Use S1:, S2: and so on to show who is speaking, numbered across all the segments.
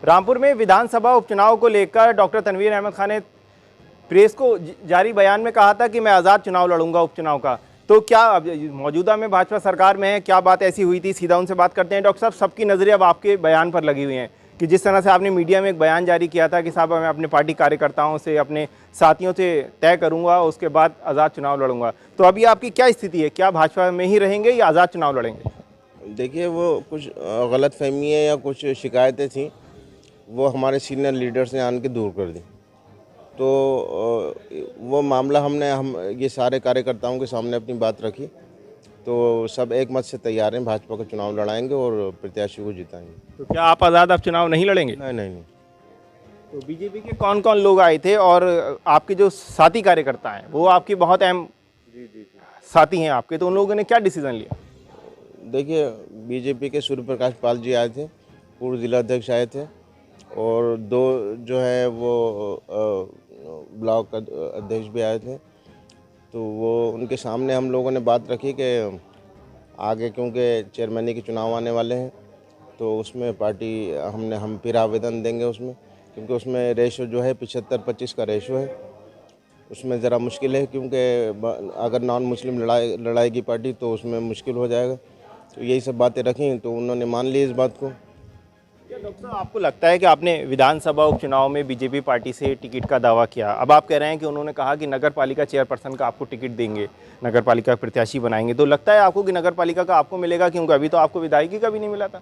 S1: रामपुर में विधानसभा उपचुनाव को लेकर डॉक्टर तनवीर अहमद खान ने प्रेस को जारी बयान में कहा था कि मैं आज़ाद चुनाव लड़ूंगा उपचुनाव का। तो क्या अब मौजूदा में भाजपा सरकार में है, क्या बात ऐसी हुई थी? सीधा उनसे बात करते हैं। डॉक्टर साहब, सबकी नज़रें अब आपके बयान पर लगी हुई हैं कि जिस तरह से आपने मीडिया में एक बयान जारी किया था कि साहब मैं अपने पार्टी कार्यकर्ताओं से, अपने साथियों से तय करूंगा, उसके बाद आज़ाद चुनाव लड़ूंगा। तो अभी आपकी क्या स्थिति है? क्या भाजपा में ही रहेंगे या आज़ाद चुनाव लड़ेंगे?
S2: देखिए, वो कुछ गलत फहमियाँ या कुछ शिकायतें थी, वो हमारे सीनियर लीडर्स ने आन के दूर कर दी। तो वो मामला हम ये सारे कार्यकर्ताओं के सामने अपनी बात रखी। तो सब एक मत से तैयार हैं, भाजपा का चुनाव लड़ाएंगे और प्रत्याशी को जिताएंगे।
S1: तो क्या आप आज़ाद अब चुनाव नहीं लड़ेंगे?
S2: नहीं नहीं नहीं।
S1: तो बीजेपी के कौन कौन लोग आए थे और आपके जो साथी कार्यकर्ता हैं वो आपकी बहुत अहम साथी हैं आपके, तो उन लोगों ने क्या डिसीजन लिया?
S2: देखिए, बीजेपी के सूर्य प्रकाश पाल जी आए थे, पूर्व जिलाध्यक्ष आए थे, और दो जो है वो ब्लॉक अध्यक्ष भी आए थे। तो वो उनके सामने हम लोगों ने बात रखी कि आगे क्योंकि चेयरमैनी के चुनाव आने वाले हैं, तो उसमें पार्टी हम फिर आवेदन देंगे उसमें, क्योंकि उसमें रेशो जो है 75-25 का रेशो है। उसमें ज़रा मुश्किल है, क्योंकि अगर नॉन मुस्लिम लड़ाएगी पार्टी तो उसमें मुश्किल हो जाएगा। तो यही सब बातें रखी, तो उन्होंने मान ली इस बात को।
S1: क्या डॉक्टर साहब, आपको लगता है कि आपने विधानसभा उपचुनाव में बीजेपी पार्टी से टिकट का दावा किया, अब आप कह रहे हैं कि उन्होंने कहा कि नगर पालिका चेयरपर्सन का आपको टिकट देंगे, नगर पालिका प्रत्याशी बनाएंगे, तो लगता है आपको कि नगर पालिका का आपको मिलेगा? क्योंकि अभी तो आपको विधायकी का भी नहीं मिला था।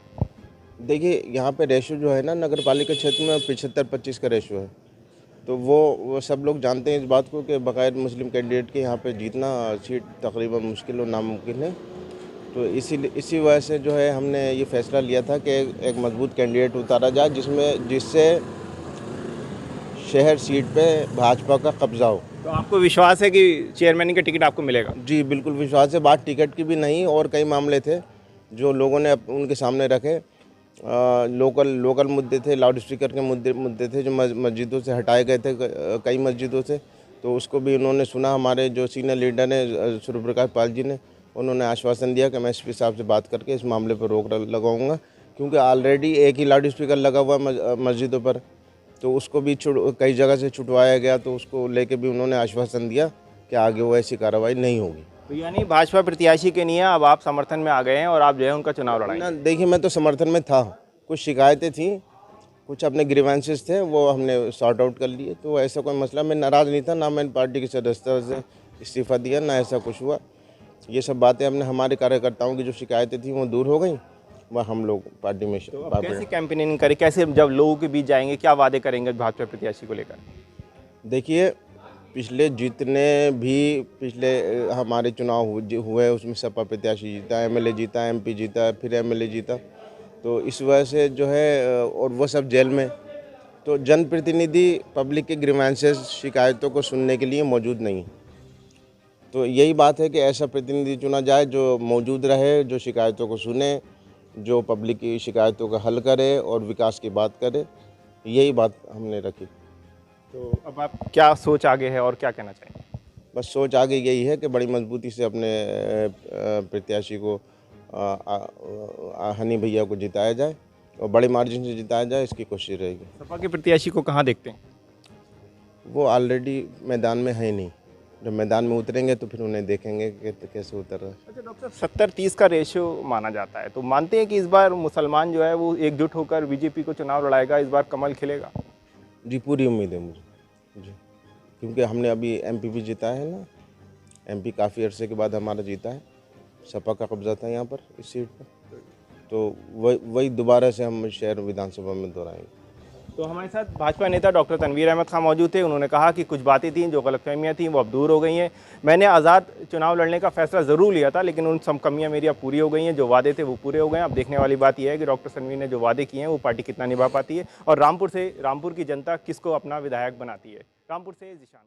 S2: देखिए, यहाँ पे रेशो जो है ना, नगर पालिका क्षेत्र में 75-25 का रेशो है। तो वो सब लोग जानते हैं इस बात को कि बगैर मुस्लिम कैंडिडेट के यहाँ पे जीतना सीट तकरीबन मुश्किल और नामुमकिन है। तो इसी वजह से जो है हमने ये फैसला लिया था कि एक मजबूत कैंडिडेट उतारा जाए, जिससे शहर सीट पे भाजपा का कब्जा हो।
S1: तो आपको विश्वास है कि चेयरमैन का टिकट आपको मिलेगा?
S2: जी बिल्कुल विश्वास है। बात टिकट की भी नहीं, और कई मामले थे जो लोगों ने उनके सामने रखे। लोकल मुद्दे थे, लाउड स्पीकर के मुद्दे थे जो मस्जिदों से हटाए गए थे, कई मस्जिदों से। तो उसको भी उन्होंने सुना। हमारे जो सीनियर लीडर ने सूर्य प्रकाश पाल जी ने, उन्होंने आश्वासन दिया कि मैं एसपी साहब से बात करके इस मामले पर रोक लगाऊंगा, क्योंकि ऑलरेडी एक ही लाउड स्पीकर लगा हुआ मस्जिदों पर, तो उसको भी कई जगह से छुटवाया गया। तो उसको लेके भी उन्होंने आश्वासन दिया कि आगे वो ऐसी कार्रवाई नहीं होगी।
S1: तो यानी भाजपा प्रत्याशी के नहीं है, अब आप समर्थन में आ गए हैं और आप जो है उनका चुनाव लड़ाएंगे?
S2: ना, देखिए, मैं तो समर्थन में था। कुछ शिकायतें थी, कुछ अपने ग्रीवेंसेस थे, वो हमने सॉर्ट आउट कर लिए। तो ऐसा कोई मसला, मैं नाराज़ नहीं था, ना मैंने पार्टी की सदस्यता से इस्तीफ़ा दिया, ना ऐसा कुछ हुआ। ये सब बातें हमने, हमारे कार्यकर्ताओं की जो शिकायतें थी वो दूर हो गई, वह हम लोग पार्टी में
S1: तो अब कैसे कैंपेनिंग करें, कैसे जब लोगों के बीच जाएंगे, क्या वादे करेंगे भाजपा प्रत्याशी को लेकर?
S2: देखिए, पिछले हमारे चुनाव हुए, उसमें सपा प्रत्याशी जीता, एमएलए जीता, एमपी जीता, फिर एमएलए जीता। तो इस वजह से जो है, और वो सब जेल में। तो जनप्रतिनिधि पब्लिक के ग्रीवेंसेस, शिकायतों को सुनने के लिए मौजूद नहीं। तो यही बात है कि ऐसा प्रतिनिधि चुना जाए जो मौजूद रहे, जो शिकायतों को सुने, जो पब्लिक की शिकायतों का हल करे और विकास की बात करे। यही बात हमने रखी।
S1: तो अब आप क्या सोच आगे है और क्या कहना चाहेंगे?
S2: बस सोच आगे यही है कि बड़ी मजबूती से अपने प्रत्याशी को, हनी भैया को जिताया जाए, और बड़े मार्जिन से जिताया जाए, इसकी कोशिश रहेगी।
S1: सपा के प्रत्याशी को कहाँ देखते हैं?
S2: वो ऑलरेडी मैदान में है नहीं। जब मैदान में उतरेंगे तो फिर उन्हें देखेंगे कि कैसे उतर रहा है।
S1: अच्छा डॉक्टर, 70-30 का रेशियो माना जाता है, तो मानते हैं कि इस बार मुसलमान जो है वो एकजुट होकर बीजेपी को चुनाव लड़ाएगा, इस बार कमल खिलेगा?
S2: जी, पूरी उम्मीद है मुझे जी, क्योंकि हमने अभी एमपी भी जीता है ना। एमपी काफ़ी अरसे के बाद हमारा जीता है। सपा का कब्जा था यहाँ पर, इस सीट पर। तो वही दोबारा से हम शहर विधानसभा में दोहराएंगे।
S1: तो हमारे साथ भाजपा नेता डॉक्टर तनवीर अहमद खान मौजूद थे। उन्होंने कहा कि कुछ बातें थीं जो गलतफहमियां थीं वो अब दूर हो गई हैं। मैंने आज़ाद चुनाव लड़ने का फैसला ज़रूर लिया था, लेकिन उन सब कमियां मेरी अब पूरी हो गई हैं, जो वादे थे वो पूरे हो गए हैं। अब देखने वाली बात यह है कि डॉक्टर तनवीर ने जो वादे किए हैं वो पार्टी कितना निभा पाती है, और रामपुर की जनता किसको अपना विधायक बनाती है। रामपुर से जिशान।